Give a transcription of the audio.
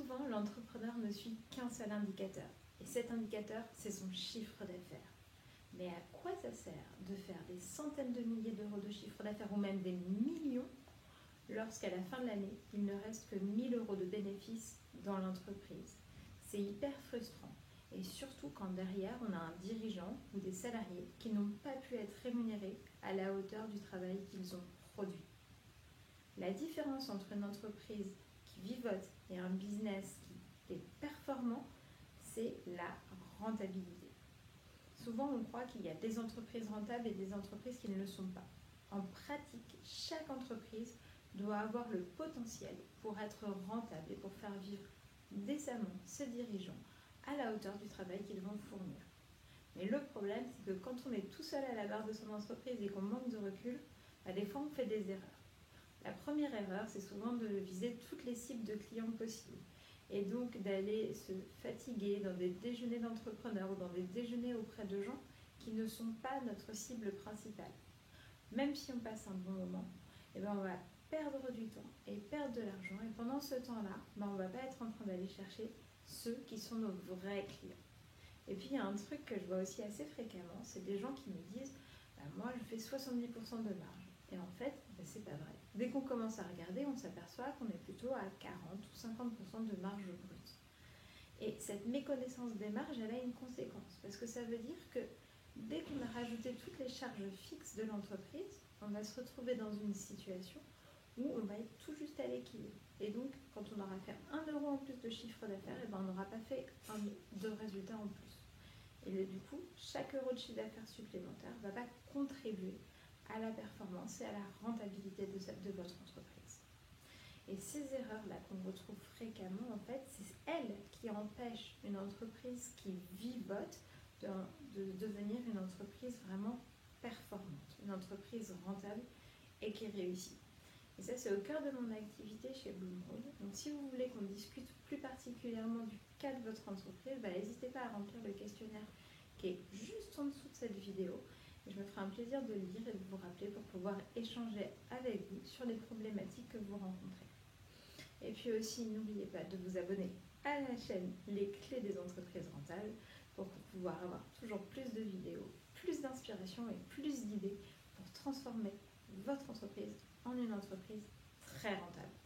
souvent, l'entrepreneur ne suit qu'un seul indicateur. Et cet indicateur, c'est son chiffre d'affaires. Mais à quoi ça sert de faire des centaines de milliers d'euros de chiffre d'affaires ou même des millions lorsqu'à la fin de l'année, il ne reste que 1 000 euros de bénéfices dans l'entreprise? C'est hyper frustrant. Et surtout quand derrière, on a un dirigeant ou des salariés qui n'ont pas pu être rémunérés à la hauteur du travail qu'ils ont produit. La différence entre une entreprise qui vivote et un business qui est performant, c'est la rentabilité. Souvent, on croit qu'il y a des entreprises rentables et des entreprises qui ne le sont pas. En pratique, chaque entreprise doit avoir le potentiel pour être rentable et pour faire vivre décemment ses dirigeants à la hauteur du travail qu'ils vont fournir. Mais le problème, c'est que quand on est tout seul à la barre de son entreprise et qu'on manque de recul, des fois on fait des erreurs. La première erreur, c'est souvent de viser toutes les cibles de clients possibles et donc d'aller se fatiguer dans des déjeuners d'entrepreneurs ou dans des déjeuners auprès de gens qui ne sont pas notre cible principale. Même si on passe un bon moment, on va perdre du temps et perdre de l'argent, et pendant ce temps-là, on ne va pas être en train d'aller chercher ceux qui sont nos vrais clients. Et puis il y a un truc que je vois aussi assez fréquemment, c'est des gens qui me disent moi je fais 70% de marge. Et en fait, c'est pas vrai. Dès qu'on commence à regarder, on s'aperçoit qu'on est plutôt à 40 ou 50% de marge brute. Et cette méconnaissance des marges, elle a une conséquence. Parce que ça veut dire que dès qu'on a rajouté toutes les charges fixes de l'entreprise, on va se retrouver dans une situation où on va être tout juste à l'équilibre. Et donc, quand on aura fait 1 euro en plus de chiffre d'affaires, on n'aura pas fait de résultat en plus. Et du coup, chaque euro de chiffre d'affaires supplémentaire ne va pas contribuer à la performance et à la rentabilité de votre entreprise. Et ces erreurs-là qu'on retrouve fréquemment, en fait, c'est elles qui empêchent une entreprise qui vivote de devenir une entreprise vraiment performante, une entreprise rentable et qui réussit. Et ça, c'est au cœur de mon activité chez Bloomroad. Donc, si vous voulez qu'on discute plus particulièrement du cas de votre entreprise, n'hésitez pas à remplir le questionnaire qui est juste en dessous de cette vidéo. Et je me ferai un plaisir de le lire et de vous rappeler pour pouvoir échanger avec vous sur les problématiques que vous rencontrez. Et puis aussi, n'oubliez pas de vous abonner à la chaîne Les Clés des entreprises rentables pour pouvoir avoir toujours plus de vidéos, plus d'inspiration et plus d'idées pour transformer votre entreprise en une entreprise très rentable.